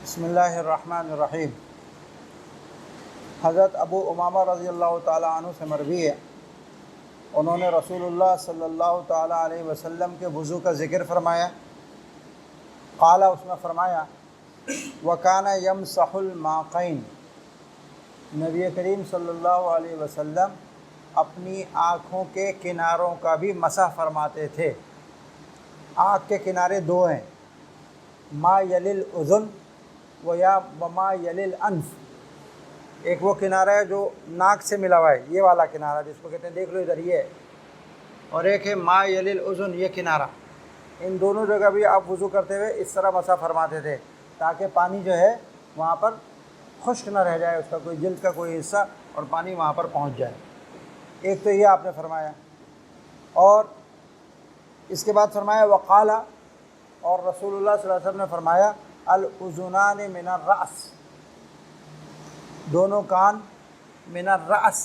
بسم اللہ الرحمن الرحیم۔ حضرت ابو امامہ رضی اللہ تعالیٰ عنہ سے مروی ہے، انہوں نے رسول اللہ صلی اللہ تعالیٰ علیہ وسلم کے وضو کا ذکر فرمایا۔ قال، اس میں فرمایا، وَكَانَ يَمْسَحُ الْمَاقَيْنِ، نبی کریم صلی اللہ علیہ وسلم اپنی آنکھوں کے کناروں کا بھی مسح فرماتے تھے۔ آنکھ کے کنارے دو ہیں، ما یلی الاذن وما یلی الانف۔ ایک وہ کنارہ ہے جو ناک سے ملا ہوا ہے، یہ والا کنارہ جس کو کہتے ہیں، دیکھ لو ادھر یہ ہے، اور ایک ہے ما یلی الاذن، یہ کنارہ۔ ان دونوں جگہ بھی آپ وضو کرتے ہوئے اس طرح مسح فرماتے تھے تاکہ پانی جو ہے وہاں پر خشک نہ رہ جائے، اس کا کوئی جلد کا کوئی حصہ، اور پانی وہاں پر پہنچ جائے۔ ایک تو یہ آپ نے فرمایا، اور اس کے بعد فرمایا وقال، اور رسول اللہ صلی اللہ علیہ وسلم نے فرمایا الاذنان من الرأس، دونوں کان من الرأس،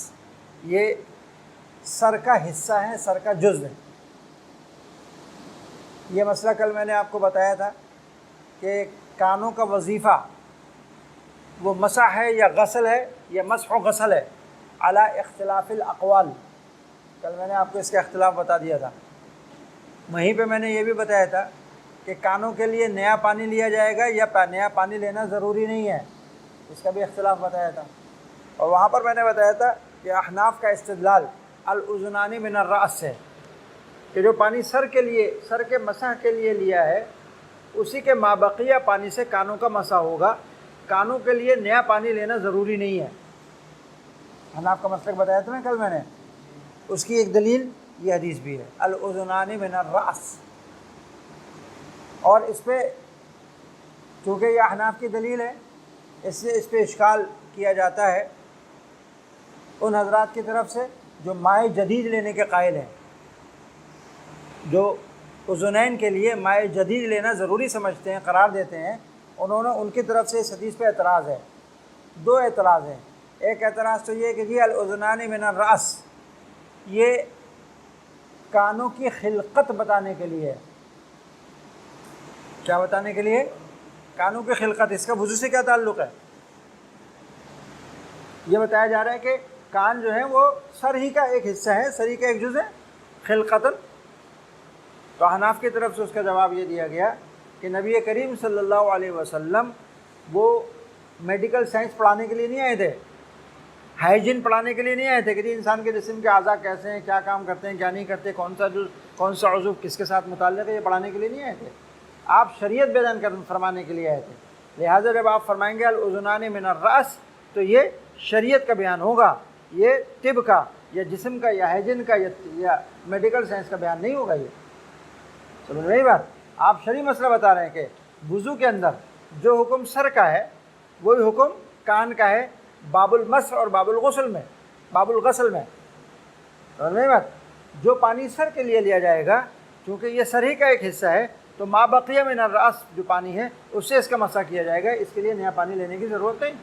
یہ سر کا حصہ ہے، سر کا جزء ہے۔ یہ مسئلہ کل میں نے آپ کو بتایا تھا کہ کانوں کا وظیفہ وہ مسح ہے یا غسل ہے یا مسح و غسل ہے، علی اختلاف الاقوال۔ کل میں نے آپ کو اس کا اختلاف بتا دیا تھا۔ وہیں پہ میں نے یہ بھی بتایا تھا کہ کانوں کے لیے نیا پانی لیا جائے گا یا نیا پانی لینا ضروری نہیں ہے، اس کا بھی اختلاف بتایا تھا۔ اور وہاں پر میں نے بتایا تھا کہ احناف کا استدلال الاذنان من الرأس ہے، کہ جو پانی سر کے لیے، سر کے مسح کے لیے لیا ہے، اسی کے مابقیہ پانی سے کانوں کا مسح ہوگا، کانوں کے لیے نیا پانی لینا ضروری نہیں ہے۔ احناف کا مسلک بتایا تھا نا کل میں نے، اس کی ایک دلیل یہ حدیث بھی ہے، الاذنان من الرأس۔ اور اس پہ چونکہ یہ احناف کی دلیل ہے، اس سے اس پہ اشکال کیا جاتا ہے ان حضرات کی طرف سے جو مائع جدید لینے کے قائل ہیں، جو اذنین کے لیے مائع جدید لینا ضروری سمجھتے ہیں، قرار دیتے ہیں، ان کی طرف سے اس حدیث پہ اعتراض ہے۔ دو اعتراض ہیں۔ ایک اعتراض تو یہ کہ جی الاذنان من الرأس، یہ کانوں کی خلقت بتانے کے لیے ہے۔ کیا بتانے کے لیے؟ کانوں کی خلقت۔ اس کا وضو سے کیا تعلق ہے؟ یہ بتایا جا رہا ہے کہ کان جو ہے وہ سر ہی کا ایک حصہ ہے، سر ہی کا ایک جزء ہے، خلقتاً۔ تو احناف کی طرف سے اس کا جواب یہ دیا گیا کہ نبی کریم صلی اللہ علیہ وسلم وہ میڈیکل سائنس پڑھانے کے لیے نہیں آئے تھے، ہائیجین پڑھانے کے لیے نہیں آئے تھے کہ جی انسان کے جسم کے اعضاء کیسے ہیں، کیا کام کرتے ہیں، کیا نہیں کرتے، کون سا عضو کس کے ساتھ متعلق ہے، یہ پڑھانے کے لیے نہیں آئے تھے۔ آپ شریعت بیان فرمانے کے لیے آئے تھے۔ لہٰذا جب آپ فرمائیں گے الاذنان من الرأس تو یہ شریعت کا بیان ہوگا، یہ طب کا یا جسم کا یا ہائیجین کا یا میڈیکل سائنس کا بیان نہیں ہوگا۔ یہ سمجھ رہی بات؟ آپ شرعی مسئلہ بتا رہے ہیں کہ وضو کے اندر جو حکم سر کا ہے وہی حکم کان کا ہے، باب المسح اور باب الغسل میں، باب الغسل میں۔ سمجھ رہی بات؟ جو پانی سر کے لیے لیا جائے گا، چونکہ یہ سر ہی کا ایک حصہ ہے، تو ما بقیہ من الرأس جو پانی ہے اس سے اس کا مسح کیا جائے گا، اس کے لیے نیا پانی لینے کی ضرورت نہیں۔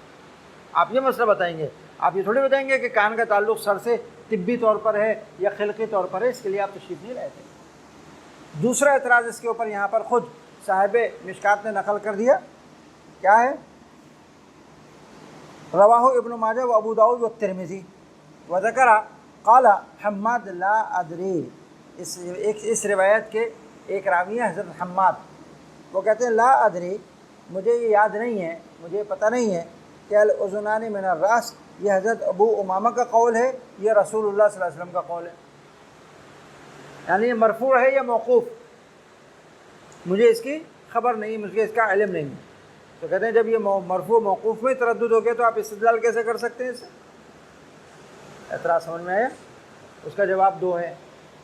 آپ یہ مسئلہ بتائیں گے، آپ یہ تھوڑی بتائیں گے کہ کان کا تعلق سر سے طبی طور پر ہے یا خلقی طور پر ہے، اس کے لیے آپ تشریف نہیں لائے تھے۔ دوسرا اعتراض اس کے اوپر یہاں پر خود صاحب مشکات نے نقل کر دیا، کیا ہے؟ رواہ ابن ماجہ و ابو داؤد و ترمذی وذکر قال حماد لا ادری، اس روایت کے ایک راوی ہے حضرت حماد، وہ کہتے ہیں لا ادری، مجھے یہ یاد نہیں ہے، مجھے پتہ نہیں ہے کہ الاذنان من الرأس یہ حضرت ابو امامہ کا قول ہے یا رسول اللہ صلی اللہ علیہ وسلم کا قول ہے، یعنی یہ مرفوع ہے یا موقوف، مجھے اس کی خبر نہیں، مجھے اس کا علم نہیں ہے۔ تو کہتے ہیں جب یہ مرفوع موقوف میں تردد ہو گیا تو آپ استدلال کیسے کر سکتے ہیں اس سے؟ اعتراض سمجھ میں آیا؟ اس کا جواب دو ہے۔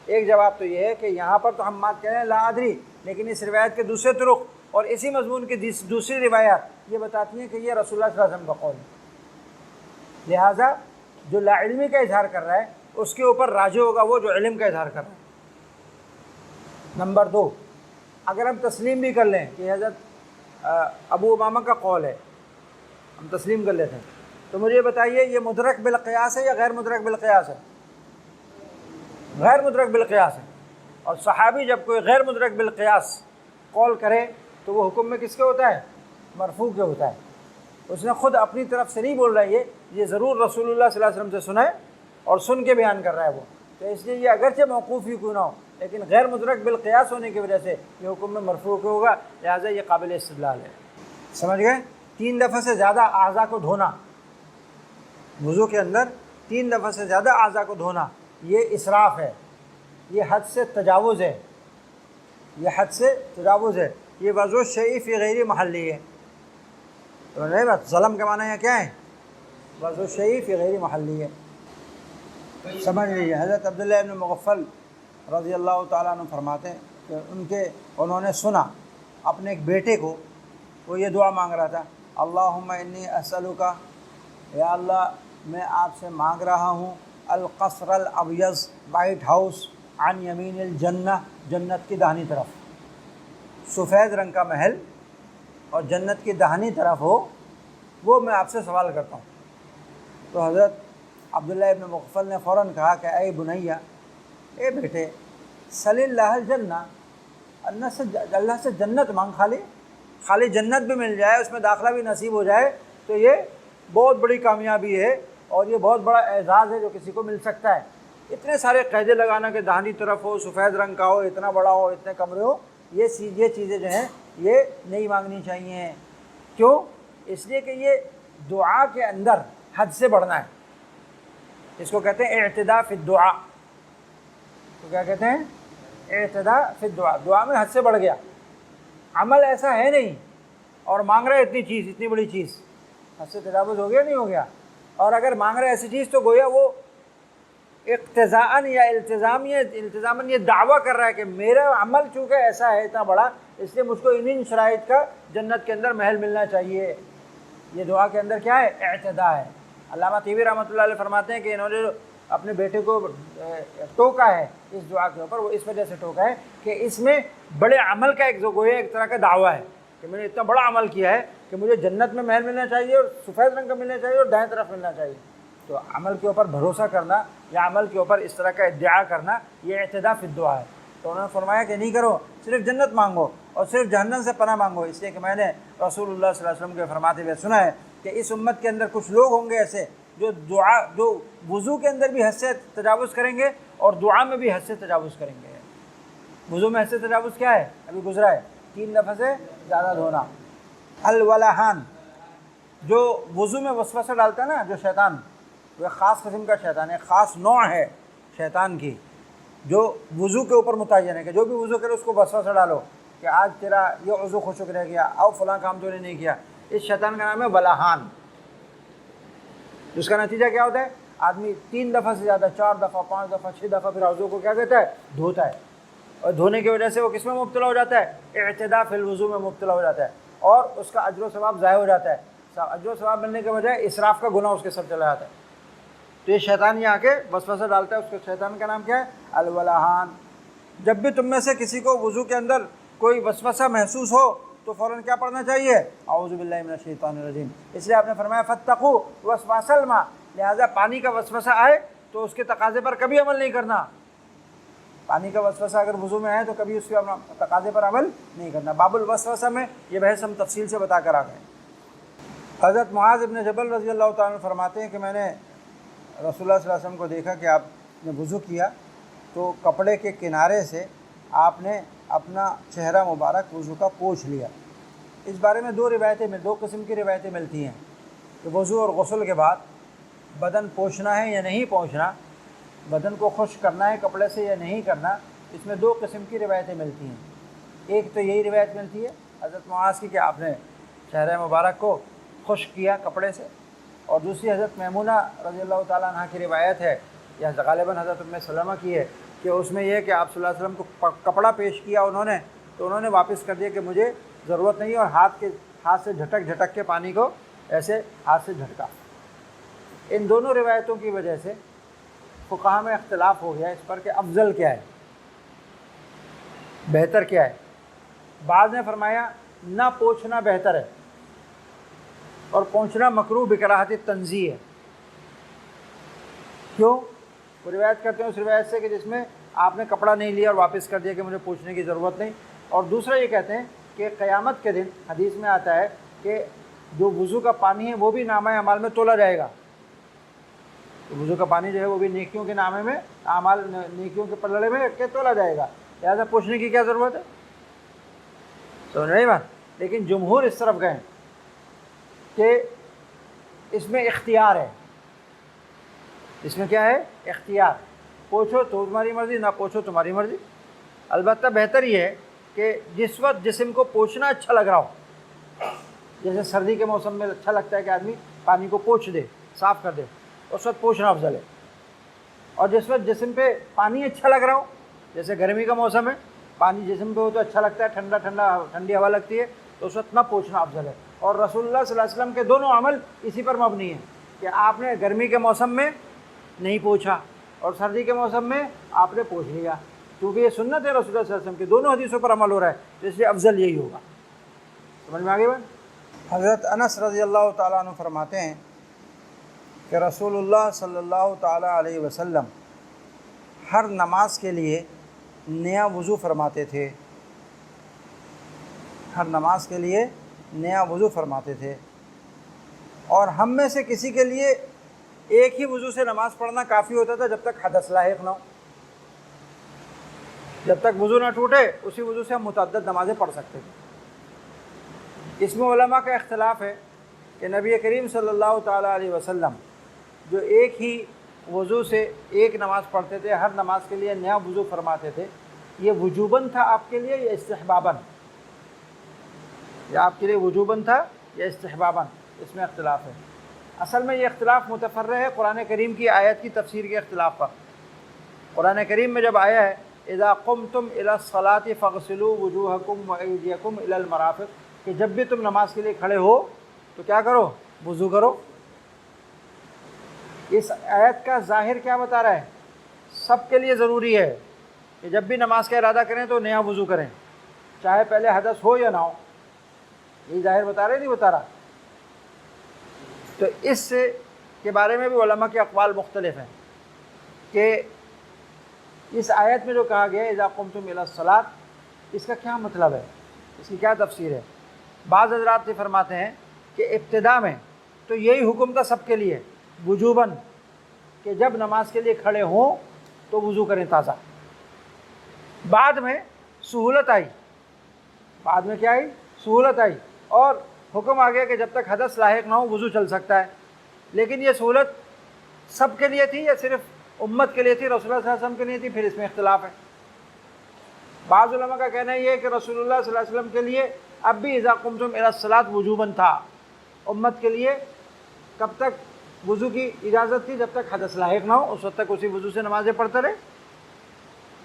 ایک جواب تو یہ ہے کہ یہاں پر تو حماد کہہ رہے ہیں لا ادری، لیکن اس روایت کے دوسرے طرق اور اسی مضمون کی دوسری روایات یہ بتاتی ہیں کہ یہ رسول اللہ صلی اللہ علیہ وسلم کا قول ہے۔ لہٰذا جو لا علمی کا اظہار کر رہا ہے اس کے اوپر راجع ہوگا وہ جو علم کا اظہار کر رہا ہے۔ نمبر دو، اگر ہم تسلیم بھی کر لیں کہ حضرت ابو امامہ کا قول ہے، ہم تسلیم کر لیتے ہیں، تو مجھے بتائیے یہ مدرک بالقیاس ہے یا غیر مدرک بالقیاس ہے؟ غیر مدرک بالقیاس ہے۔ اور صحابی جب کوئی غیر مدرک بالقیاس قول کرے تو وہ حکم میں کس کے ہوتا ہے؟ مرفوع کے ہوتا ہے. اس نے خود اپنی طرف سے نہیں بول رہا ہے، یہ ضرور رسول اللہ صلی اللہ علیہ وسلم سے سنا ہے اور سن کے بیان کر رہا ہے وہ. تو اس لیے یہ اگرچہ موقوف ہی کیوں نہ ہو لیکن غیر مدرک بالقیاس ہونے کی وجہ سے یہ حکم میں مرفوع کیوں ہوگا، لہٰذا یہ قابل استدلال ہے. سمجھ گئے؟ 3 دفعہ سے زیادہ اعضاء کو دھونا، وضو کے اندر 3 دفعہ سے زیادہ اعضاء کو دھونا یہ اسراف ہے، یہ حد سے تجاوز ہے، یہ حد سے تجاوز ہے. یہ وضع الشیء فی غیر محلی ہے. تو نہیں بات، ظلم کے معنی یہ کیا ہے؟ وضع الشیء فی غیر محلی ہے. سمجھ لیجیے. حضرت عبداللہ ابن مغفل رضی اللہ تعالیٰ عنہ فرماتے ہیں کہ انہوں نے سنا اپنے ایک بیٹے کو وہ یہ دعا مانگ رہا تھا، اللہم انی اسألک، یا اللہ میں آپ سے مانگ رہا ہوں، القصر الابیض، وائٹ ہاؤس، عن یمین الجنہ، جنت کی داہنی طرف، سفید رنگ کا محل اور جنت کی داہنی طرف ہو، وہ میں آپ سے سوال کرتا ہوں. تو حضرت عبداللہ ابن مغفل نے فوراً کہا کہ اے بنیا، اے بیٹے، صل اللہ الجنہ، اللہ سے جنت مانگ، خالی جنت بھی مل جائے، اس میں داخلہ بھی نصیب ہو جائے تو یہ بہت بڑی کامیابی ہے اور یہ بہت بڑا اعزاز ہے جو کسی کو مل سکتا ہے. اتنے سارے قاعدے لگانا کہ داہنی طرف ہو، سفید رنگ کا ہو، اتنا بڑا ہو، اتنے کمرے ہو، یہ چیزیں جو ہیں یہ نہیں مانگنی چاہیے. کیوں؟ اس لیے کہ یہ دعا کے اندر حد سے بڑھنا ہے. اس کو کہتے ہیں اعتداء فی الدعا. تو کیا کہتے ہیں؟ اعتداء فی الدعا. دعا میں حد سے بڑھ گیا، عمل ایسا ہے نہیں اور مانگ رہے اتنی چیز، اتنی بڑی چیز، حد سے تجاوز ہو گیا نہیں ہو گیا؟ اور اگر مانگ رہے ایسی چیز تو گویا وہ اقتضاءً یا التزاماً یہ دعویٰ کر رہا ہے کہ میرا عمل چونکہ ایسا ہے اتنا بڑا، اس لیے مجھ کو ان شرائط کا جنت کے اندر محل ملنا چاہیے. یہ دعا کے اندر کیا ہے؟ اعتداء ہے. علامہ طیبی رحمۃ اللہ علیہ فرماتے ہیں کہ انہوں نے اپنے بیٹے کو ٹوکا ہے اس دعا کے اوپر، وہ اس وجہ سے ٹوکا ہے کہ اس میں بڑے عمل کا ایک طرح کا دعویٰ ہے کہ میں نے اتنا بڑا عمل کیا ہے کہ مجھے جنت میں محل ملنا چاہیے اور سفید رنگ کا ملنا چاہیے اور دائیں طرف ملنا چاہیے. تو عمل کے اوپر بھروسہ کرنا یا عمل کے اوپر اس طرح کا ادعا کرنا یہ اعتداء فی الدعا ہے. تو انہوں نے فرمایا کہ نہیں کرو، صرف جنت مانگو اور صرف جہنم سے پناہ مانگو. اس لیے کہ میں نے رسول اللہ صلی اللہ علیہ وسلم کے فرماتے ہوئے سنا ہے کہ اس امت کے اندر کچھ لوگ ہوں گے ایسے جو وضو کے اندر بھی حد سے تجاوز کریں گے اور دعا میں بھی حد سے تجاوز کریں گے. وضو میں حد سے تجاوز کیا ہے؟ ابھی گزرا ہے، 3 دفعہ سے زیادہ دھونا. الولہان، جو وضو میں وسوسہ ڈالتا ہے نا جو شیطان، وہ ایک خاص قسم کا شیطان ہے، خاص نوع ہے شیطان کی جو وضو کے اوپر متعین ہے کہ جو بھی وضو کرے اس کو وسوسہ ڈالو کہ آج تیرا یہ وضو خشک رہ گیا، او فلاں کام تو نے نہیں کیا. اس شیطان کا نام ہے ولہان. جس کا نتیجہ کیا ہوتا ہے؟ آدمی 3 دفعہ سے زیادہ، 4 دفعہ، 5 دفعہ، 6 دفعہ پھر وضو کو کیا کہتا ہے؟ دھوتا ہے. اور دھونے کی وجہ سے وہ کس میں مبتلا ہو جاتا ہے؟ اعتداء فی الوضو میں مبتلا ہو جاتا ہے اور اس کا اجر و ثواب ضائع ہو جاتا ہے. اجر و ثواب ملنے کے بجائے اسراف کا گناہ اس کے سر چلا جاتا ہے. تو یہ شیطان یہاں کے وسوسہ ڈالتا ہے. اس کے شیطان کا نام کیا ہے؟ الولہان. جب بھی تم میں سے کسی کو وضو کے اندر کوئی وسوسہ محسوس ہو تو فوراً کیا پڑھنا چاہیے؟ اعوذ باللہ من الشیطان الرجیم. اس لیے آپ نے فرمایا فاتقوا وسواس الماء، لہٰذا پانی کا وسوسہ آئے تو اس کے تقاضے پر کبھی عمل نہیں کرنا. پانی کا وسوسہ اگر وضو میں آئے تو کبھی اس کے تقاضے پر عمل نہیں کرنا. باب الوسوسہ میں یہ بحث ہم تفصیل سے بتا کر آ گئے. حضرت معاذ ابن جبل رضی اللہ تعالیٰ عنہ فرماتے ہیں کہ میں نے رسول اللہ صلی اللہ علیہ وسلم کو دیکھا کہ آپ نے وضو کیا تو کپڑے کے کنارے سے آپ نے اپنا چہرہ مبارک وضو کا پوچھ لیا. اس بارے میں 2 قسم کی روایتیں ملتی ہیں کہ وضو اور غسل کے بعد بدن پوچھنا ہے یا نہیں پوچھنا، بدن کو خشک کرنا ہے کپڑے سے یا نہیں کرنا. اس میں 2 قسم کی روایتیں ملتی ہیں. ایک تو یہی روایت ملتی ہے حضرت معاذ کی کہ آپ نے چہرہ مبارک کو خشک کیا کپڑے سے، اور دوسری حضرت میمونہ رضی اللہ تعالیٰ عنہ کی روایت ہے یا غالباً حضرت ام سلمہ کی ہے کہ اس میں یہ کہ آپ صلی اللہ علیہ وسلم کو کپڑا پیش کیا تو انہوں نے واپس کر دیا کہ مجھے ضرورت نہیں، اور ہاتھ سے جھٹک کے پانی کو ایسے ہاتھ سے جھٹکا. ان دونوں روایتوں کی وجہ سے فقہا میں اختلاف ہو گیا اس پر کہ افضل کیا ہے، بہتر کیا ہے. بعض نے فرمایا نہ پوچھنا بہتر ہے اور پوچھنا مکروہ بکراہت تنزیہ ہے. کیوں؟ وہ روایت کرتے ہیں اس روایت سے کہ جس میں آپ نے کپڑا نہیں لیا اور واپس کر دیا کہ مجھے پوچھنے کی ضرورت نہیں. اور دوسرا یہ کہتے ہیں کہ قیامت کے دن حدیث میں آتا ہے کہ جو وضو کا پانی ہے وہ بھی نامہ اعمال میں تولا جائے گا، تو وضو کا پانی جو ہے وہ بھی نیکیوں کے نامے میں، اعمال نیکیوں کے پلڑے میں رکھ کے تولا جائے گا، لہٰذا پوچھنے کی کیا ضرورت ہے؟ سمجھ رہی بات؟ لیکن جمہور اس طرف گئے کہ اس میں اختیار ہے، اس میں کیا ہے؟ اختیار، پوچھو تو تمہاری مرضی، نہ پوچھو تمہاری مرضی۔ البتہ بہتر یہ ہے کہ جس وقت جسم کو پوچھنا اچھا لگ رہا ہو، جیسے سردی کے موسم میں اچھا لگتا ہے کہ آدمی پانی کو پوچھ دے، صاف کر دے، اس وقت پوچھنا افضل ہے۔ اور جس وقت جسم پہ پانی اچھا لگ رہا ہو، جیسے گرمی کا موسم ہے، پانی جسم پہ ہو تو اچھا لگتا ہے، ٹھنڈی ہوا لگتی ہے، تو اس وقت نہ پوچھنا افضل ہے۔ اور رسول اللہ صلی اللہ علیہ وسلم کے دونوں عمل اسی پر مبنی ہیں کہ آپ نے گرمی کے موسم میں نہیں پوچھا اور سردی کے موسم میں آپ نے پوچھ لیا، کیونکہ یہ سنت ہے رسول اللہ صلی اللہ علیہ وسلم کی، دونوں حدیثوں پر عمل ہو رہا ہے، تو اس لیے افضل یہی ہوگا۔ سمجھ میں آگے بات؟ حضرت انس رضی اللہ تعالیٰ عنہ فرماتے ہیں کہ رسول اللہ صلی اللہ تعالیٰ علیہ وسلم ہر نماز کے لیے نیا وضو فرماتے تھے، ہر نماز کے لیے نیا وضو فرماتے تھے، اور ہم میں سے کسی کے لیے ایک ہی وضو سے نماز پڑھنا کافی ہوتا تھا جب تک حدث لاحق نہ ہو۔ جب تک وضو نہ ٹوٹے اسی وضو سے ہم متعدد نمازیں پڑھ سکتے تھے۔ اس میں علماء کا اختلاف ہے کہ نبی کریم صلی اللہ تعالیٰ علیہ وسلم جو ایک ہی وضو سے ایک نماز پڑھتے تھے، ہر نماز کے لیے نیا وضو فرماتے تھے، یہ وجوباً تھا آپ کے لیے یا استحباباً؟ یہ آپ کے لیے وجوباً تھا یا استحباباً؟ اس میں اختلاف ہے۔ اصل میں یہ اختلاف متفرع ہے قرآن کریم کی آیت کی تفسیر کے اختلاف پر۔ قرآن کریم میں جب آیا ہے اذا قمتم الى الصلاة فاغسلوا وجوہکم وایدیکم الى المرافق، کہ جب بھی تم نماز کے لیے کھڑے ہو تو کیا کرو؟ وضو کرو۔ اس آیت کا ظاہر کیا بتا رہا ہے؟ سب کے لیے ضروری ہے کہ جب بھی نماز کا ارادہ کریں تو نیا وضو کریں، چاہے پہلے حدث ہو یا نہ ہو۔ یہ ظاہر بتا رہے نہیں بتا رہا؟ تو اس کے بارے میں بھی علماء کے اقوال مختلف ہیں کہ اس آیت میں جو کہا گیا ہے اذا قمتم الی الصلاۃ، اس کا کیا مطلب ہے، اس کی کیا تفسیر ہے؟ بعض حضرات یہ فرماتے ہیں کہ ابتدا میں تو یہی حکم تھا سب کے لیے وجوباً کہ جب نماز کے لیے کھڑے ہوں تو وضو کریں تازہ۔ بعد میں سہولت آئی، بعد میں کیا آئی؟ سہولت آئی، اور حکم آ گیا کہ جب تک حدث لاحق نہ ہو وضو چل سکتا ہے۔ لیکن یہ سہولت سب کے لیے تھی یا صرف امت کے لیے تھی، رسول اللہ صلی اللہ علیہ وسلم کے لیے تھی؟ پھر اس میں اختلاف ہے۔ بعض علماء کا کہنا یہ ہے کہ رسول اللہ صلی اللہ علیہ وسلم کے لیے اب بھی اذا قمتم الی الصلاۃ وجوباً تھا، امت کے لیے کب تک وضو کی اجازت تھی؟ جب تک حدث لاحق نہ ہو، اس وقت تک اسی وضو سے نمازیں پڑھتے رہے۔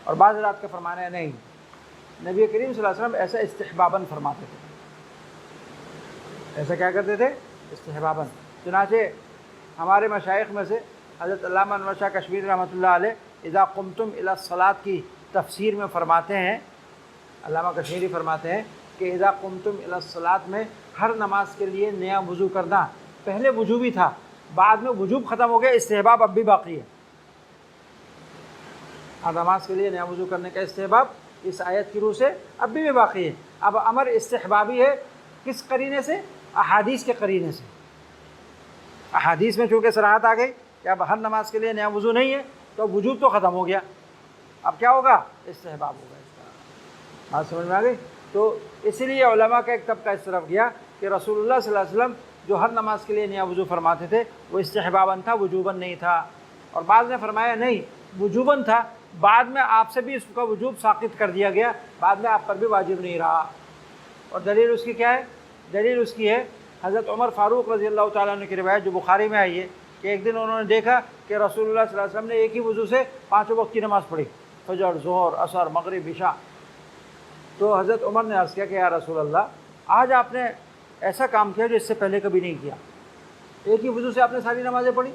اور بعض حضرات کا فرمانا ہے نہیں، نبی کریم صلی اللہ علیہ وسلم ایسا استحباباً فرماتے تھے۔ ایسا کیا کرتے تھے؟ استحباباً۔ چنانچہ ہمارے مشائخ میں سے حضرت علامہ انور شاہ کشمیری رحمۃ اللہ علیہ اذا قمتم الی الصلاۃ کی تفسیر میں فرماتے ہیں، علامہ کشمیری فرماتے ہیں کہ اذا قمتم الی الصلاۃ میں ہر نماز کے لیے نیا وضو کرنا پہلے وجوبی تھا، بعد میں وجوب ختم ہو گیا، استحباب اب بھی باقی ہے۔ ہر نماز کے لیے نیا وضو کرنے کا استحباب اس آیت کی روح سے اب بھی باقی ہے۔ اب امر استحبابی ہے، کس قرینے سے؟ احادیث کے قرینے سے۔ احادیث میں چونکہ صراحت آ گئی کہ اب ہر نماز کے لیے نیا وضو نہیں ہے، تو وجوب تو ختم ہو گیا، اب کیا ہوگا؟ استحباب ہوگا۔ اس کا بات سمجھ میں آ گئی؟ تو اسی لیے علماء کا ایک طبقہ اس طرف گیا کہ رسول اللہ صلی اللہ علیہ وسلم جو ہر نماز کے لیے نیا وضو فرماتے تھے وہ استحباباً تھا، وجوباً نہیں تھا۔ اور بعض نے فرمایا نہیں، وجوباً تھا، بعد میں آپ سے بھی اس کا وجوب ساقط کر دیا گیا، بعد میں آپ پر بھی واجب نہیں رہا۔ اور دلیل اس کی کیا ہے؟ دلیل اس کی ہے حضرت عمر فاروق رضی اللہ تعالیٰ عنہ کی روایت جو بخاری میں آئی ہے کہ ایک دن انہوں نے دیکھا کہ رسول اللہ صلی اللہ علیہ وسلم نے ایک ہی وضو سے 5 وقت کی نماز پڑھی، فجر، ظہر، عصر، مغرب، عشاء۔ تو حضرت عمر نے عرض کیا کہ یا رسول اللہ، آج آپ نے ایسا کام کیا جو اس سے پہلے کبھی نہیں کیا، ایک ہی وضو سے آپ نے ساری نمازیں پڑھی۔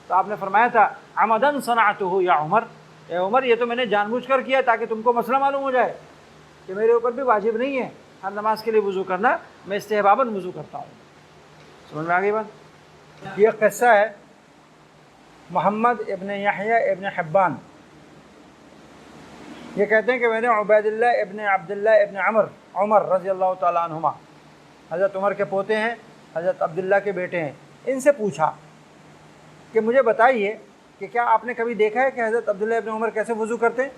تو آپ نے فرمایا تھا عمدن صنعتہ یا عمر، اے عمر یہ تو میں نے جان بوجھ کر کیا تاکہ تم کو مسئلہ معلوم ہو جائے کہ میرے اوپر بھی واجب نہیں ہے ہر نماز کے لیے وضو کرنا، میں استحباباً وضو کرتا ہوں۔ سمجھ میں آ گئی بات؟ یہ قصہ ہے محمد ابن یحییٰ ابن حبان، یہ کہتے ہیں کہ میں نے عبید اللہ ابن عبداللہ ابن عمر رضی اللہ تعالیٰ عنہما حضرت عمر کے پوتے ہیں، حضرت عبداللہ کے بیٹے ہیں، ان سے پوچھا کہ مجھے بتائیے کہ کیا آپ نے کبھی دیکھا ہے کہ حضرت عبداللہ ابن عمر کیسے وضو کرتے ہیں؟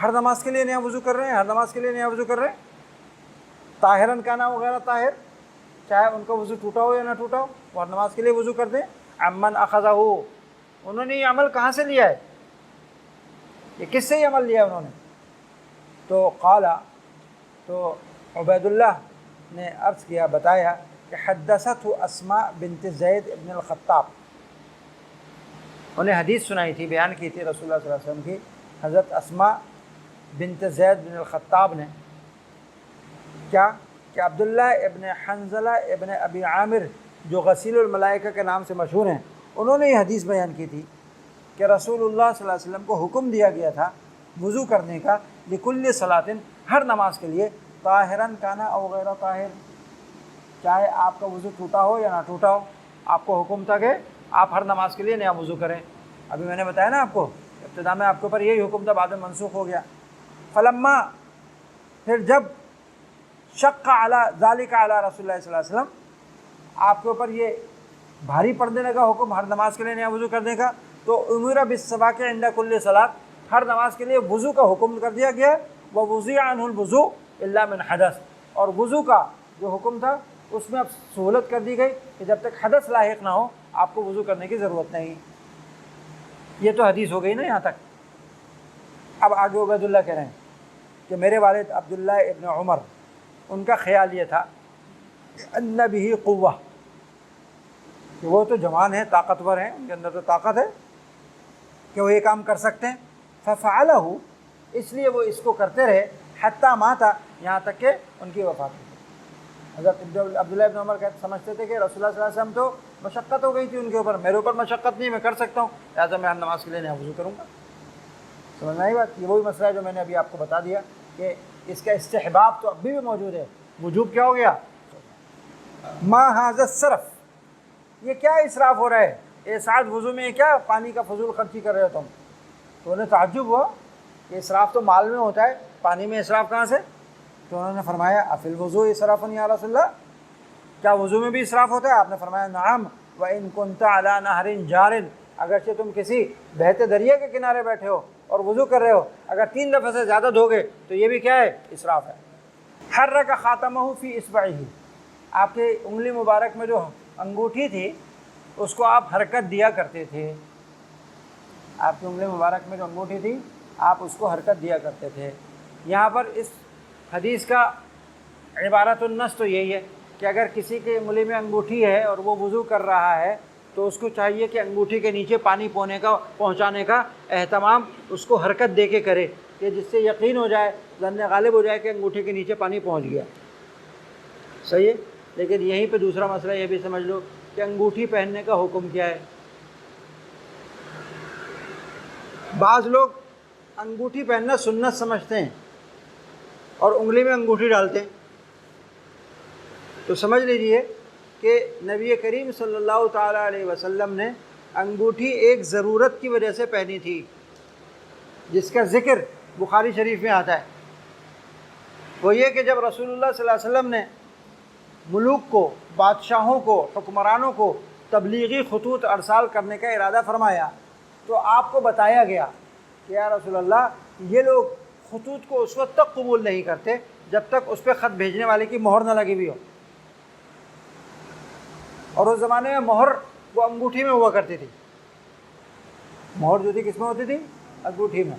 ہر نماز کے لیے نیا وضو کر رہے ہیں، ہر نماز کے لیے نیا وضو کر رہے ہیں، طاہرن کانا وغیرہ طاہر، چاہے ان کا وضو ٹوٹا ہو یا نہ ٹوٹا ہو، وہ ہر نماز کے لیے وضو کرتے ہیں۔ عمن اخذہ، انہوں نے یہ عمل کہاں سے لیا ہے، یہ کس سے یہ عمل لیا انہوں نے؟ تو قالا، تو عبید اللہ نے عرض کیا، بتایا کہ حدثتہ اسماء بنت زید ابن الخطاب، انہیں حدیث سنائی تھی، بیان کی تھی رسول اللہ صلی اللہ علیہ وسلم کی حضرت اسماء بنت زید بن الخطاب نے، کیا کہ عبداللہ ابن حنظلہ ابن ابی عامر جو غسیل الملائکہ کے نام سے مشہور ہیں، انہوں نے یہ حدیث بیان کی تھی کہ رسول اللہ صلی اللہ علیہ وسلم کو حکم دیا گیا تھا وضو کرنے کا لکل صلاۃ، ہر نماز کے لیے، طاہرن کانا او غیر طاہر، چاہے آپ کا وضو ٹوٹا ہو یا نہ ٹوٹا ہو، آپ کو حکم تھا کہ آپ ہر نماز کے لیے نیا وضو کریں۔ ابھی میں نے بتایا نا آپ کو، ابتدا میں آپ کے اوپر یہی حکم تھا، بعد میں منسوخ ہو گیا۔ فلما، پھر جب شق علی ذالک علی رسول اللہ صلی اللہ علیہ وسلم، آپ کے اوپر یہ بھاری پڑنے لگا حکم ہر نماز کے لیے نیا وضو کرنے کا، تو امر بالسواک عند کل صلاۃ، ہر نماز کے لیے وضو کا حکم کر دیا گیا، ووضع عنہ الوضوء الا من حدث، اور وضو کا جو حکم تھا اس میں اب سہولت کر دی گئی کہ جب تک حدث لاحق نہ ہو آپ کو وضو کرنے کی ضرورت نہیں۔ یہ تو حدیث ہو گئی نا یہاں تک۔ اب آگے عبید اللہ کہہ رہے ہیں کہ میرے والد عبداللہ ابن عمر، ان کا خیال یہ تھا کہ ان بہ قوہ، کہ وہ تو جوان ہیں، طاقتور ہیں، ان کے اندر تو طاقت ہے کہ وہ یہ کام کر سکتے ہیں، ففعلہ، اس لیے وہ اس کو کرتے رہے، حتی ماتا، یہاں تک کہ ان کی وفات ہوئی۔ حضرت عبداللہ ابن عمر سمجھتے تھے کہ رسول اللہ صلی اللہ علیہ وسلم تو مشقت ہو گئی تھی ان کے اوپر، میرے اوپر مشقت نہیں، میں کر سکتا ہوں، لہٰذا میں ہر نماز کے لیے نیا وضو کروں گا۔ سمجھ میں آئی بات؟ یہ وہی مسئلہ ہے جو میں نے ابھی آپ کو بتا دیا کہ اس کا استحباب تو اب بھی موجود ہے، وجوب کیا ہو گیا؟ ما ھذا الصرف، یہ کیا اسراف ہو رہا ہے، اے سعد وضو میں کیا پانی کا فضول خرچی کر رہے ہو تم؟ تو انہیں تعجب ہوا کہ اسراف تو مال میں ہوتا ہے، پانی میں اسراف کہاں سے؟ تو انہوں نے فرمایا افی الوضوء اسراف یا رسول اللہ، کیا وضو میں بھی اسراف ہوتا ہے؟ آپ نے فرمایا نعم وان کنت علی نہر جار، اگرچہ تم کسی بہتے دریا کے کنارے بیٹھے ہو اور وضو کر رہے ہو، اگر 3 دفعہ سے زیادہ دھو گے تو یہ بھی کیا ہے؟ اسراف ہے۔ حرک خاتمہ فی اصبعہ، آپ کے انگلی مبارک میں جو انگوٹھی تھی اس کو آپ حرکت دیا کرتے تھے، آپ کی انگلی مبارک میں جو انگوٹھی تھی آپ اس کو حرکت دیا کرتے تھے۔ یہاں پر اس حدیث کا عبارت النص تو یہی ہے کہ اگر کسی کے انگلی میں انگوٹھی ہے اور وہ وضو کر رہا ہے تو اس کو چاہیے کہ انگوٹھی کے نیچے پانی پہنچانے کا اہتمام اس کو حرکت دے کے کرے، کہ جس سے یقین ہو جائے، ظن غالب ہو جائے کہ انگوٹھی کے نیچے پانی پہنچ گیا۔ صحیح ہے؟ لیکن یہیں پہ دوسرا مسئلہ یہ بھی سمجھ لو کہ انگوٹھی پہننے کا حکم کیا ہے۔ بعض لوگ انگوٹھی پہننا سنت سمجھتے ہیں اور انگلی میں انگوٹھی ڈالتے ہیں، تو سمجھ لیجئے کہ نبی کریم صلی اللہ تعالیٰ علیہ وسلم نے انگوٹھی ایک ضرورت کی وجہ سے پہنی تھی، جس کا ذکر بخاری شریف میں آتا ہے۔ وہ یہ کہ جب رسول اللہ صلی اللہ علیہ وسلم نے ملوک کو، بادشاہوں کو، حکمرانوں کو تبلیغی خطوط ارسال کرنے کا ارادہ فرمایا تو آپ کو بتایا گیا کہ یا رسول اللہ یہ لوگ خطوط کو اس وقت تک قبول نہیں کرتے جب تک اس پہ خط بھیجنے والے کی مہر نہ لگی ہوئی ہو، اور اس زمانے میں مہر وہ انگوٹھی میں ہوا کرتی تھی، مہر جو تھی کس میں ہوتی تھی؟ انگوٹھی میں۔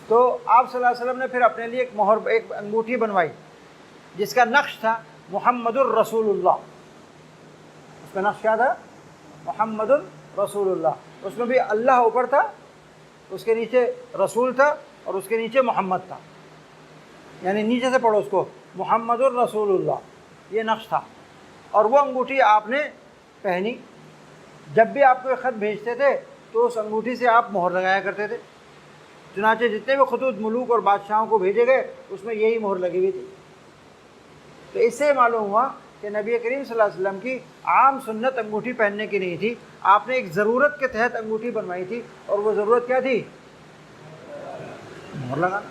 تو آپ صلی اللہ علیہ وسلم نے پھر اپنے لیے ایک انگوٹھی بنوائی جس کا نقش تھا محمد الرسول اللہ، اس کا نقش کیا تھا؟ محمد الرسول اللہ، اس میں بھی اللہ اوپر تھا، اس کے نیچے رسول تھا اور اس کے نیچے محمد تھا، یعنی نیچے سے پڑھو اس کو، محمد الرسول اللہ، یہ نقش تھا۔ اور وہ انگوٹھی آپ نے پہنی، جب بھی آپ کو خط بھیجتے تھے تو اس انگوٹھی سے آپ مہر لگایا کرتے تھے، چنانچہ جتنے بھی خطوط ملوک اور بادشاہوں کو بھیجے گئے اس میں یہی مہر لگی ہوئی تھی۔ تو اس سے معلوم ہوا کہ نبی کریم صلی اللہ علیہ وسلم کی عام سنت انگوٹھی پہننے کی نہیں تھی، آپ نے ایک ضرورت کے تحت انگوٹھی بنوائی تھی، اور وہ ضرورت کیا تھی؟ مہر لگانا۔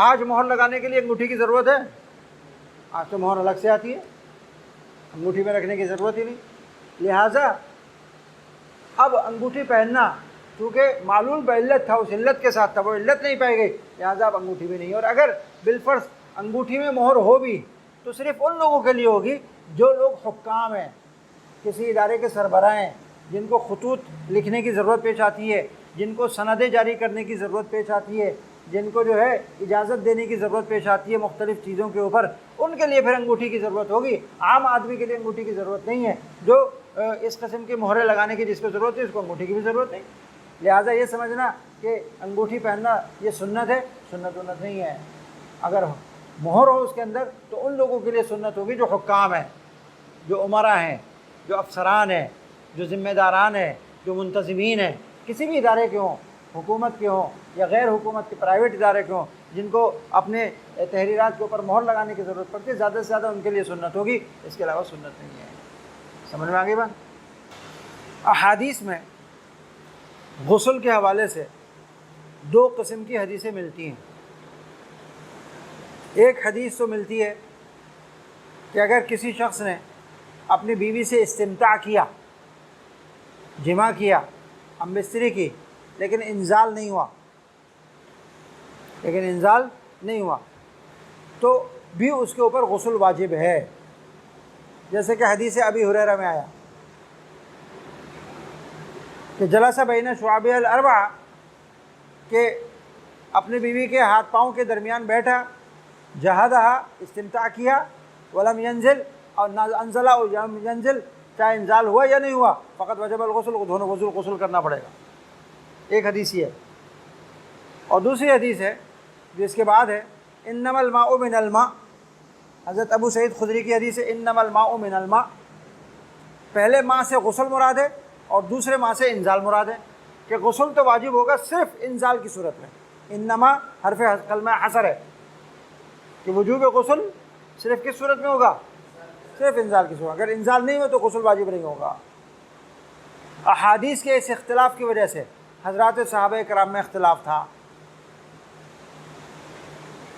آج مہر لگانے کے لیے انگوٹھی کی ضرورت ہے؟ آج تو مہر الگ سے آتی ہے، انگوٹھی میں رکھنے کی ضرورت ہی نہیں۔ لہٰذا اب انگوٹھی پہننا چونکہ معلوم بعلت تھا، اس علت کے ساتھ تھا، وہ علت نہیں پائی گئی، لہٰذا اب انگوٹھی بھی نہیں۔ اور اگر بالفرض انگوٹھی میں مہر ہو بھی تو صرف ان لوگوں کے لیے ہوگی جو لوگ حکام ہیں، کسی ادارے کے سربراہ ہیں، جن کو خطوط لکھنے کی ضرورت پیش آتی ہے، جن کو سندیں جاری کرنے کی ضرورت پیش آتی ہے، جن کو جو ہے اجازت دینے کی ضرورت پیش آتی ہے مختلف چیزوں کے اوپر، ان کے لیے پھر انگوٹھی کی ضرورت ہوگی۔ عام آدمی کے لیے انگوٹھی کی ضرورت نہیں ہے، جو اس قسم کی مہریں لگانے کی جس کو ضرورت ہے اس کو انگوٹھی کی بھی ضرورت نہیں۔ لہٰذا یہ سمجھنا کہ انگوٹھی پہننا یہ سنت ہے، سنت نہیں ہے۔ اگر مہر ہو اس کے اندر تو ان لوگوں کے لیے سنت ہوگی جو حکام ہیں، جو امراء ہیں، جو افسران ہیں، جو ذمہ داران ہیں، جو منتظمین ہیں، کسی بھی ادارے کے ہوں، حکومت کے ہوں یا غیر حکومت کے پرائیویٹ ادارے کے ہوں، جن کو اپنے تحریرات کے اوپر مہر لگانے کی ضرورت پڑتی ہے، زیادہ سے زیادہ ان کے لیے سنت ہوگی، اس کے علاوہ سنت نہیں ہے۔ سمجھ میں آگے بات؟ احادیث میں غسل کے حوالے سے دو قسم کی حدیثیں ملتی ہیں۔ ایک حدیث تو ملتی ہے کہ اگر کسی شخص نے اپنی بیوی سے استمتاع کیا، جماع کیا، ہم بستری کی، لیکن انزال نہیں ہوا تو بھی اس کے اوپر غسل واجب ہے، جیسے کہ حدیث ابی ہریرہ میں آیا کہ جلس بین شعابہ الاربعہ، کہ اپنی بیوی کے ہاتھ پاؤں کے درمیان بیٹھا، جہدہا، استمتاع کیا، ولم ینزل، اور نہ انزلہ اور ینزل، چاہے انزال ہوا یا نہیں ہوا، فقط وجب الغسل، دونوں غسل کرنا پڑے گا۔ ایک حدیث یہ ہے۔ اور دوسری حدیث ہے جو اس کے بعد ہے، انما الماء من الماء، حضرت ابو سعید خدری کی حدیث ہے، انما الماء من الماء، پہلے ماء سے غسل مراد ہے اور دوسرے ماء سے انزال مراد ہے، کہ غسل تو واجب ہوگا صرف انزال کی صورت میں۔ انما حرف کلمہ حصر ہے کہ وجوب غسل صرف کس صورت میں ہوگا؟ صرف انزال کی صورت، اگر انزال نہیں ہو تو غسل واجب نہیں ہوگا۔ احادیث کے اس اختلاف کی وجہ سے حضرات صحابہ کرام میں اختلاف تھا۔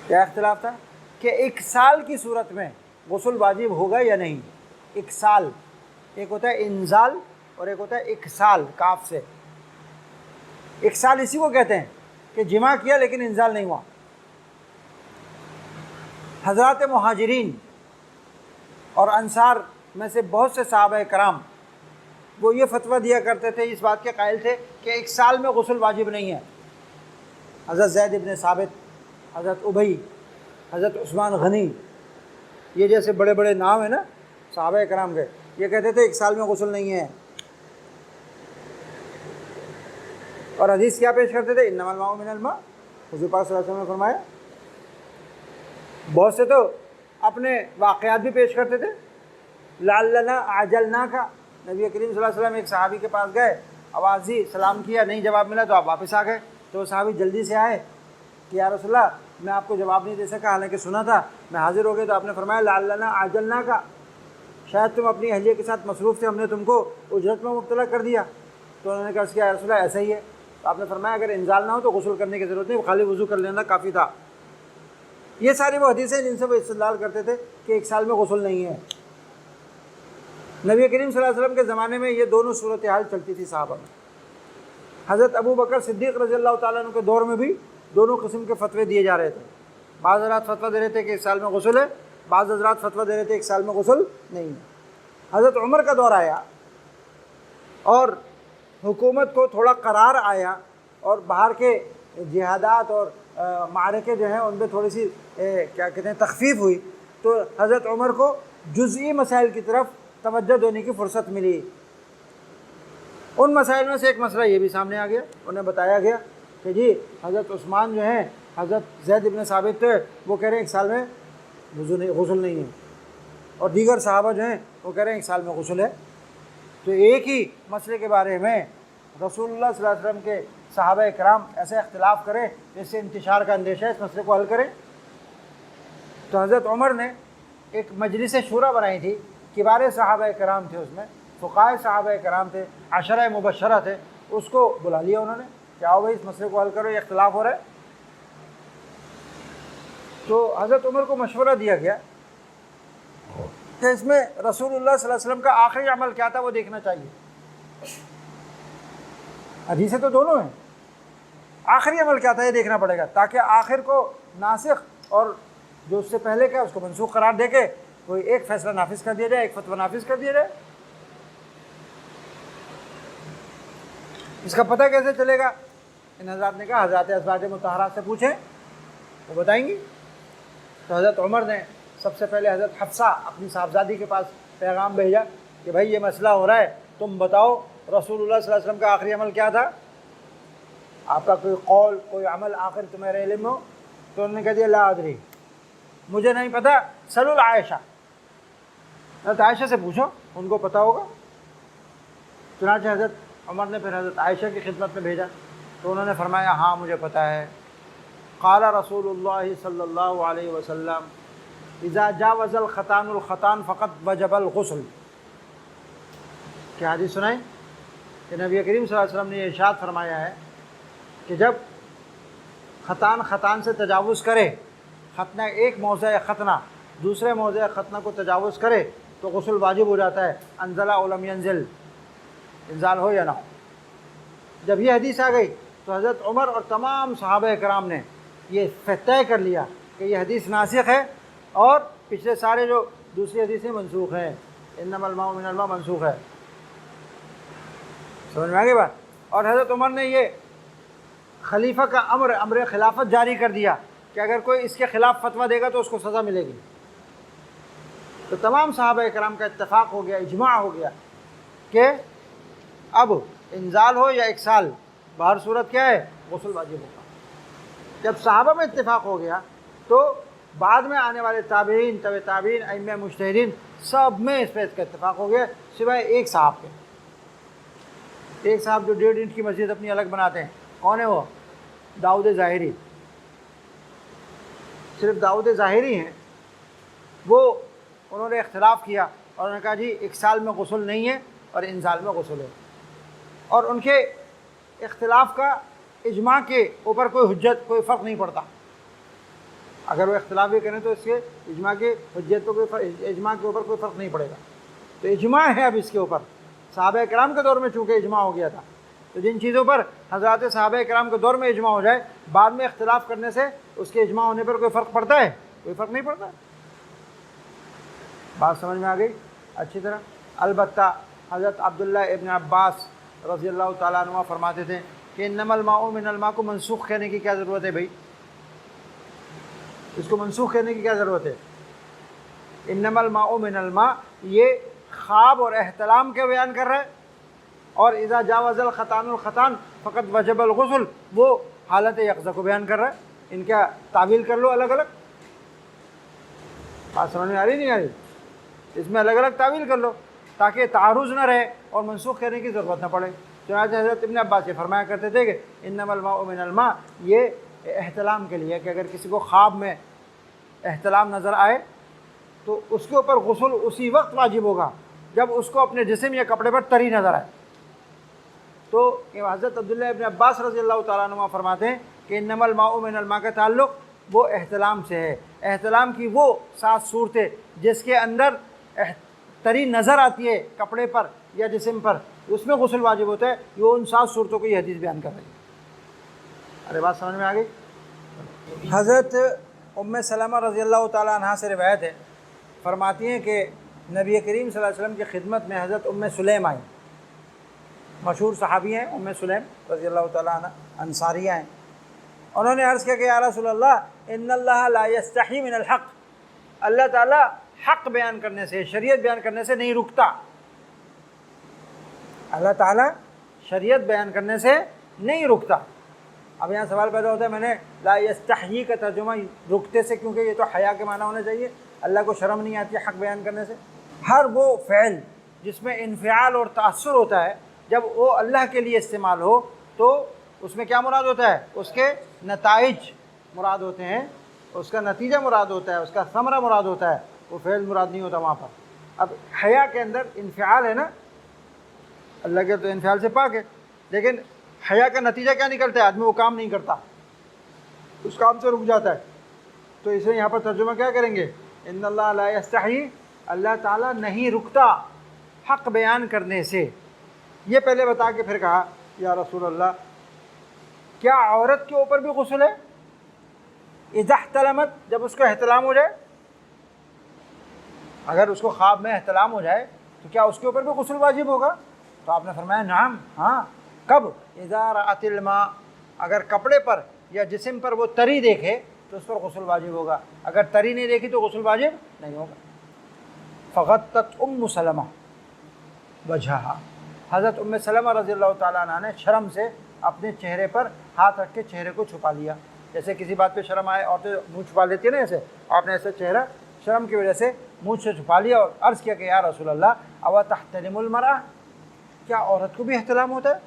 کیا اختلاف تھا؟ کہ اکسال کی صورت میں غسل واجب ہوگا یا نہیں۔ اکسال، ایک ہوتا ہے انزال اور ایک ہوتا ہے اکسال، کاف سے۔ اکسال اسی کو کہتے ہیں کہ جماع کیا لیکن انزال نہیں ہوا۔ حضرات مہاجرین اور انصار میں سے بہت سے صحابہ کرام وہ یہ فتویٰ دیا کرتے تھے، اس بات کے قائل تھے کہ ایک سال میں غسل واجب نہیں ہے۔ حضرت زید بن ثابت، حضرت ابی، حضرت عثمان غنی، یہ جیسے بڑے بڑے نام ہیں نا صحابہ کرام کے، یہ کہتے تھے ایک سال میں غسل نہیں ہے۔ اور حدیث کیا پیش کرتے تھے؟ انما الماء من الماء، حضور پاک صلی اللہ علیہ وسلم نے فرمایا۔ بہت سے تو اپنے واقعات بھی پیش کرتے تھے، لعلنا عجلناک، نبی کریم صلی اللہ علیہ وسلم ایک صحابی کے پاس گئے، آواز دی، سلام کیا، نہیں جواب ملا تو آپ واپس آ گئے، تو وہ صحابی جلدی سے آئے کہ یا رسول اللہ میں آپ کو جواب نہیں دے سکا، حالانکہ سنا تھا، میں حاضر ہو گئے۔ تو آپ نے فرمایا لعلنا عجلناک، شاید تم اپنی اہلیہ کے ساتھ مصروف تھے، ہم نے تم کو اجرت میں مبتلا کر دیا۔ تو انہوں نے کہا کہ یا رسول اللہ ایسا ہی ہے۔ تو آپ نے فرمایا اگر انزال نہ ہو تو غسل کرنے کی ضرورت نہیں، خالی وضو کر لینا کافی تھا۔ یہ ساری وہ حدیثیں جن سے وہ استدلال کرتے تھے کہ ایک سال میں غسل نہیں ہے۔ نبی کریم صلی اللہ علیہ وسلم کے زمانے میں یہ دونوں صورتحال چلتی تھی صحابہ میں۔ حضرت ابو بکر صدیق رضی اللہ تعالیٰ عنہ کے دور میں بھی دونوں قسم کے فتوے دیے جا رہے تھے۔ بعض حضرات فتویٰ دے رہے تھے کہ ایک سال میں غسل ہے، بعض حضرات فتویٰ دے رہے تھے ایک سال میں غسل نہیں ہے۔ حضرت عمر کا دور آیا اور حکومت کو تھوڑا قرار آیا اور باہر کے جہادات اور معرکے جو ہیں ان پہ تھوڑی سی کیا کہتے ہیں تخفیف ہوئی، تو حضرت عمر کو جزئی مسائل کی طرف توجہ دینے کی فرصت ملی۔ ان مسائل میں سے ایک مسئلہ یہ بھی سامنے آ گیا، انہیں بتایا گیا کہ جی حضرت عثمان جو ہیں، حضرت زید بن ثابت تھے، وہ کہہ رہے ہیں ایک سال میں غسل نہیں ہے، اور دیگر صحابہ جو ہیں وہ کہہ رہے ہیں ایک سال میں غسل ہے۔ تو ایک ہی مسئلے کے بارے میں رسول اللہ صلی اللہ علیہ وسلم کے صحابہ کرام ایسے اختلاف کریں جس سے انتشار کا اندیشہ ہے، اس مسئلے کو حل کریں۔ تو حضرت عمر نے ایک مجلس شورا بنائی تھی، کبار صحابہ کرام تھے، اس میں فقہاء صحابہ کرام تھے، عشرہ مبشرہ تھے، اس کو بلا لیا انہوں نے کہ آؤ بھائی اس مسئلے کو حل کرو، یہ اختلاف ہو رہا ہے۔ تو حضرت عمر کو مشورہ دیا گیا کہ اس میں رسول اللہ صلی اللہ علیہ وسلم کا آخری عمل کیا تھا وہ دیکھنا چاہیے. حدیثیں تو دونوں ہیں، آخری عمل کیا تھا یہ دیکھنا پڑے گا، تاکہ آخر کو ناسخ اور جو اس سے پہلے کا اس کو منسوخ قرار دے کے کوئی ایک فیصلہ نافذ کر دیا جائے، ایک فتویٰ نافذ کر دیا جائے. اس کا پتہ کیسے چلے گا؟ ان حضرات نے کہا حضرات ازواج مطہرات سے پوچھیں، وہ بتائیں گی. تو حضرت عمر نے سب سے پہلے حضرت حفصہ اپنی صاحبزادی کے پاس پیغام بھیجا کہ بھائی یہ مسئلہ ہو رہا ہے، تم بتاؤ رسول اللہ صلی اللہ علیہ وسلم کا آخری عمل کیا تھا، آپ کا کوئی قول کوئی عمل آخر تمہارے علم ہو. تو انہوں نے کہہ دیا لا ادری، مجھے نہیں پتہ، سلوا عائشہ، حضرت عائشہ سے پوچھو ان کو پتہ ہوگا. چنانچہ حضرت عمر نے پھر حضرت عائشہ کی خدمت میں بھیجا تو انہوں نے فرمایا ہاں مجھے پتہ ہے. قال رسول اللہ صلی اللہ علیہ وسلم اذا جاوز الختان الختان فقط وجب الغسل. کیا حدیث سنائیں کہ نبی کریم صلی اللہ علیہ وسلم نے یہ ارشاد فرمایا ہے کہ جب ختان سے تجاوز کرے، ختنہ ایک موضع ختنہ دوسرے موضع ختنہ کو تجاوز کرے تو غسل واجب ہو جاتا ہے، انزل او لم ینزل، انزال ہو یا نہ ہو. جب یہ حدیث آ گئی تو حضرت عمر اور تمام صحابہ کرام نے یہ طے کر لیا کہ یہ حدیث ناسخ ہے اور پچھلے سارے جو دوسری حدیثیں منسوخ ہیں. انما الماء من الماء منسوخ ہے. سمجھ میں آ گئی بات؟ اور حضرت عمر نے یہ خلیفہ کا امر خلافت جاری کر دیا کہ اگر کوئی اس کے خلاف فتویٰ دے گا تو اس کو سزا ملے گی. تو تمام صحابہ کرام کا اتفاق ہو گیا، اجماع ہو گیا کہ اب انزال ہو یا اکسال، باہر صورت کیا ہے، غسل واجب ہوگا. جب صحابہ میں اتفاق ہو گیا تو بعد میں آنے والے تابعین، تبع تابعین، ائمہ مجتہدین سب میں اس پہ اتفاق ہو گیا سوائے ایک صاحب کے. ایک صاحب جو 1.5 اینٹ کی مسجد اپنی الگ بناتے ہیں، کون ہے وہ؟ داؤد ظاہری. صرف داؤد ظاہری ہیں، وہ انہوں نے اختلاف کیا اور انہوں نے کہا جی اکسال میں غسل نہیں ہے اور انزال میں غسل ہے. اور ان کے اختلاف کا اجماع کے اوپر کوئی حجت، کوئی فرق نہیں پڑتا. اگر وہ اختلاف بھی کریں تو اس کے اجماع کے حجت پہ اجماع کے اوپر کوئی فرق نہیں پڑے گا. تو اجماع ہے اب اس کے اوپر. صحابہ کرام کے دور میں چونکہ اجماع ہو گیا تھا، تو جن چیزوں پر حضرات صحابہ کرام کے دور میں اجماع ہو جائے، بعد میں اختلاف کرنے سے اس کے اجماع ہونے پر کوئی فرق پڑتا ہے؟ کوئی فرق نہیں پڑتا. بات سمجھ میں آ گئی اچھی طرح؟ البتہ حضرت عبداللہ ابن عباس رضی اللہ تعالیٰ عنہ فرماتے تھے کہ انما الماء من الماء کو منسوخ کہنے کی کیا ضرورت ہے بھائی؟ اس کو منسوخ کہنے کی کیا ضرورت ہے؟ انما الماء من الماء یہ خواب اور احتلام کے بیان کر رہا ہے، اور اذا جاوز الختان الختان فقط وجب الغسل وہ حالت یقظہ کو بیان کر رہا ہے. ان کا تعویل کر لو الگ الگ. بات سمجھ میں آ رہی نہیں آ رہی؟ اس میں الگ الگ تعویل کر لو تاکہ تعارض نہ رہے اور منسوخ کرنے کی ضرورت نہ پڑے. چنانچہ حضرت ابن عباس یہ فرمایا کرتے تھے کہ انما الماء من الماء یہ احتلام کے لیے کہ اگر کسی کو خواب میں احتلام نظر آئے تو اس کے اوپر غسل اسی وقت واجب ہوگا جب اس کو اپنے جسم یا کپڑے پر تری نظر آئے. تو حضرت عبداللہ ابن عباس رضی اللہ تعالیٰ عنہ فرماتے ہیں کہ انما الماء من الماء کا تعلق وہ احتلام سے ہے. احتلام کی وہ 7 صورتیں جس کے اندر تری نظر آتی ہے کپڑے پر یا جسم پر، اس میں غسل واجب ہوتا ہے. یہ ان 7 صورتوں کو یہ حدیث بیان کر رہی ہے. ارے بات سمجھ میں آ گئی؟ حضرت ام سلمہ رضی اللہ تعالیٰ عنہ سے روایت ہے، فرماتی ہیں کہ نبی کریم صلی اللہ علیہ وسلم کی خدمت میں حضرت ام سلیم آئیں. مشہور صحابی ہیں ام سلیم رضی اللہ تعالیٰ عنہ، انصاریہ ہیں. انہوں نے عرض کیا کہ یا رسول اللہ ان اللہ لا یستحی من الحق، اللہ تعالیٰ حق بیان کرنے سے، شریعت بیان کرنے سے نہیں رکتا. اللہ تعالیٰ شریعت بیان کرنے سے نہیں رکتا. اب یہاں سوال پیدا ہوتا ہے، میں نے لا یستحیی کا ترجمہ رکتے سے، کیونکہ یہ تو حیا کے معنی ہونا چاہیے، اللہ کو شرم نہیں آتی حق بیان کرنے سے. ہر وہ فعل جس میں انفعال اور تأثر ہوتا ہے جب وہ اللہ کے لیے استعمال ہو تو اس میں کیا مراد ہوتا ہے؟ اس کے نتائج مراد ہوتے ہیں، اس کا نتیجہ مراد ہوتا ہے، اس کا ثمرہ مراد ہوتا ہے، وہ فعل مراد نہیں ہوتا وہاں پر. اب حیا کے اندر انفعال ہے نا، اللہ کے تو انفعال سے پاک ہے، لیکن حیا کا نتیجہ کیا نکلتا ہے؟ آدمی وہ کام نہیں کرتا، اس کام سے رک جاتا ہے. تو اسے یہاں پر ترجمہ کیا کریں گے؟ ان اللہ لا یستحی اللہ تعالیٰ نہیں رکتا حق بیان کرنے سے۔ یہ پہلے بتا کے پھر کہا یا رسول اللہ کیا عورت کے اوپر بھی غسل ہے؟ اذا احتلمت، جب اس کو احتلام ہو جائے، اگر اس کو خواب میں احتلام ہو جائے تو کیا اس کے اوپر بھی غسل واجب ہوگا؟ تو آپ نے فرمایا نعم، ہاں۔ کب؟ اذا رأت الماء، اگر کپڑے پر یا جسم پر وہ تری دیکھے تو اس پر غسل واجب ہوگا، اگر تری نہیں دیکھی تو غسل واجب نہیں ہوگا۔ فغطت ام سلمہ وجہہا، حضرت ام سلمہ رضی اللہ تعالیٰ عنہ نے شرم سے اپنے چہرے پر ہاتھ رکھ کے چہرے کو چھپا لیا۔ جیسے کسی بات پہ شرم آئے عورتیں منہ چھپا لیتی ہیں نا، ایسے آپ نے ایسے چہرہ شرم کی وجہ سے منہ سے چھپا لیا اور عرض کیا کہ یا رسول اللہ او تحتلم المرأة، کیا عورت کو بھی احتلام ہوتا ہے؟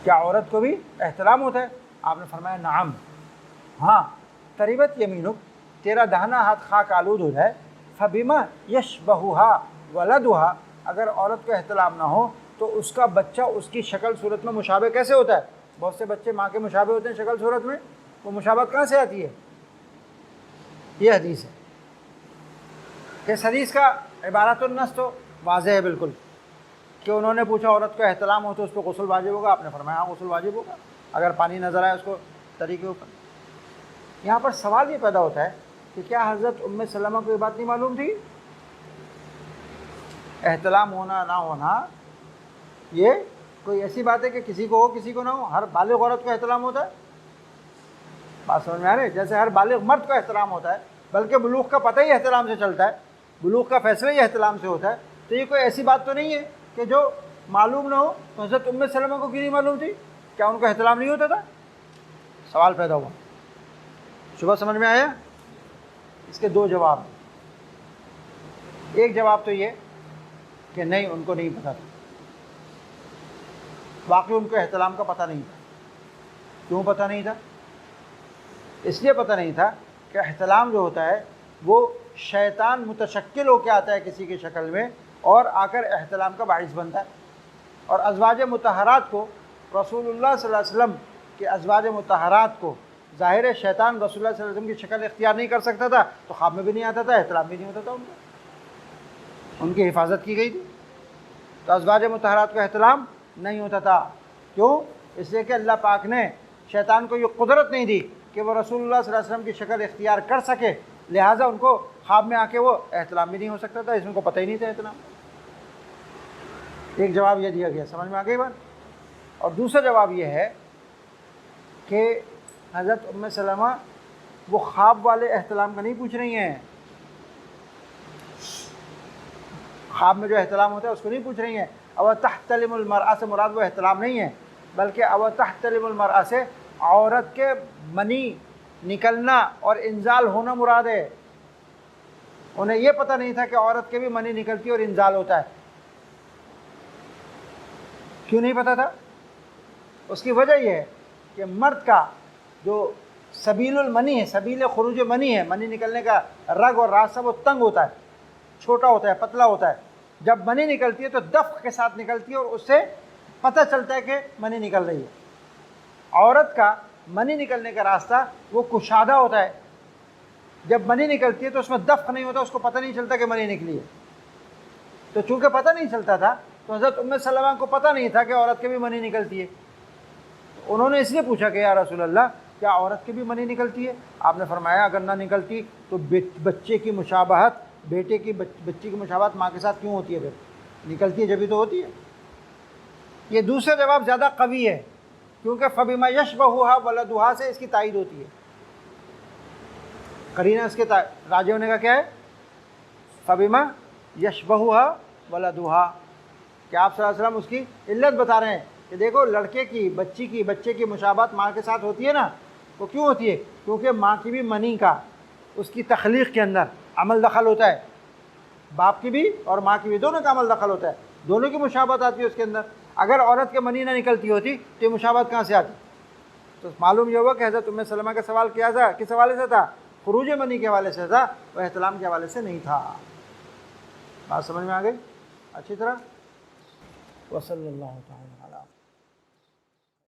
کیا عورت کو بھی احتلام ہوتا ہے؟ آپ نے فرمایا نعم، ہاں۔ تریبت یمینک، تیرا دہنا ہاتھ خاک آلود ہو جائے، فبما یشبہها ولدها، اگر عورت کو احتلام نہ ہو تو اس کا بچہ اس کی شکل صورت میں مشابہ کیسے ہوتا ہے؟ بہت سے بچے ماں کے مشابہ ہوتے ہیں شکل صورت میں، وہ مشابہت کہاں سے آتی ہے؟ یہ حدیث ہے کہ اس حدیث کا عبارت النص تو واضح ہے بالکل، کہ انہوں نے پوچھا عورت کو احتلام ہو تو اس پہ غسل واجب ہوگا، آپ نے فرمایا ہاں غسل واجب ہوگا اگر پانی نظر آئے اس کو تری کے اوپر۔ یہاں پر سوال یہ پیدا ہوتا ہے کہ کیا حضرت ام سلمہ کو یہ بات نہیں معلوم تھی؟ احتلام ہونا نہ ہونا یہ کوئی ایسی بات ہے کہ کسی کو ہو کسی کو نہ ہو، ہر بالغ عورت کو احتلام ہوتا ہے؟ بات سمجھ میں آ رہی ہے؟ جیسے ہر بالغ مرد کو احتلام ہوتا ہے، بلکہ بلوغ کا پتہ ہی احتلام سے چلتا ہے، بلوغ کا فیصلہ ہی احتلام سے ہوتا ہے، تو یہ کوئی ایسی بات تو نہیں ہے کہ جو معلوم نہ ہو۔ تو حضرت ام سلمہ کو کیوں نہیں معلوم تھی؟ کیا ان کو احتلام نہیں ہوتا تھا؟ سوال پیدا ہوا، شبہ سمجھ میں آیا؟ اس کے دو جواب ہیں۔ ایک جواب تو یہ کہ نہیں، ان کو نہیں پتہ تھا، واقعی ان کو احتلام کا پتہ نہیں تھا۔ کیوں پتہ نہیں تھا؟ اس لیے پتہ نہیں تھا کہ احتلام جو ہوتا ہے وہ شیطان متشکل ہو کے آتا ہے کسی کی شکل میں اور آ کر احتلام کا باعث بنتا ہے، اور ازواج مطہرات کو، رسول اللہ صلی اللہ علیہ وسلم کے ازواج مطہرات کو ظاہر ہے شیطان رسول اللہ صلی اللہ علیہ وسلم کی شکل اختیار نہیں کر سکتا تھا، تو خواب میں بھی نہیں آتا تھا، احتلام بھی نہیں ہوتا تھا، ان کی حفاظت کی گئی تھی، تو ازواج مطہرات کو احتلام نہیں ہوتا تھا۔ کیوں؟ اس لیے کہ اللہ پاک نے شیطان کو یہ قدرت نہیں دی کہ وہ رسول اللہ صلی اللہ علیہ وسلم کی شکل اختیار کر سکے، لہٰذا ان کو خواب میں آ کے وہ احتلام بھی نہیں ہو سکتا تھا، اس میں کو پتہ ہی نہیں تھا احتلام۔ ایک جواب یہ دیا گیا، سمجھ میں آ گئی بات؟ اور دوسرا جواب یہ ہے کہ حضرت ام سلمہ وہ خواب والے احتلام کا نہیں پوچھ رہی ہیں، خواب میں جو احتلام ہوتا ہے اس کو نہیں پوچھ رہی ہیں۔ او تحتلم المرأة سے مراد وہ احتلام نہیں ہے، بلکہ او تحتلم المرأة سے عورت کے منی نکلنا اور انزال ہونا مراد ہے۔ انہیں یہ پتہ نہیں تھا کہ عورت کے بھی منی نکلتی اور انزال ہوتا ہے۔ کیوں نہیں پتہ تھا؟ اس کی وجہ یہ ہے کہ مرد کا جو سبیل المنی ہے، سبیل خروج منی ہے، منی نکلنے کا رگ اور راستہ وہ تنگ ہوتا ہے، چھوٹا ہوتا ہے، پتلا ہوتا ہے۔ جب منی نکلتی ہے تو دفق کے ساتھ نکلتی ہے اور اس سے پتہ چلتا ہے کہ منی نکل رہی ہے۔ عورت کا منی نکلنے کا راستہ وہ کشادہ ہوتا ہے، جب منی نکلتی ہے تو اس میں دفق نہیں ہوتا، اس کو پتہ نہیں چلتا کہ منی نکلی ہے۔ تو چونکہ پتہ نہیں چلتا تھا تو حضرت ام سلمہ کو پتہ نہیں تھا کہ عورت کے بھی منی نکلتی ہے، تو انہوں نے اس لیے پوچھا کہ یا رسول اللہ کیا عورت کی بھی منی نکلتی ہے؟ آپ نے فرمایا اگر نہ نکلتی تو بچے کی مشابہت، بیٹے کی بچی کی مشابہت ماں کے ساتھ کیوں ہوتی ہے؟ پھر نکلتی ہے جبھی تو ہوتی ہے۔ یہ دوسرا جواب زیادہ قوی ہے کیونکہ فبما یشبہها ولدها سے اس کی تائید ہوتی ہے، قرینہ اس کے راجع ہونے کا کیا ہے؟ فبما یشبہها ولدها، کہ آپ صلی اللہ علیہ وسلم اس کی علت بتا رہے ہیں کہ دیکھو لڑکے کی، بچے کی مشابہت ماں کے ساتھ ہوتی ہے نا، وہ کیوں ہوتی ہے؟ کیونکہ ماں کی بھی منی کا اس کی تخلیق کے اندر عمل دخل ہوتا ہے، باپ کی بھی اور ماں کی بھی دونوں کا عمل دخل ہوتا ہے، دونوں کی مشابہت آتی ہے اس کے اندر۔ اگر عورت کے منی نہ نکلتی ہوتی تو یہ مشابہت کہاں سے آتی؟ تو معلوم یہ ہوا کہ حضرت ام سلمہ کا سوال کیا تھا، کس حوالے سے تھا؟ خروج منی کے حوالے سے تھا، وہ احتلام کے حوالے سے نہیں تھا۔ بات سمجھ میں آ گئی اچھی طرح؟ وصلی اللہ تعالی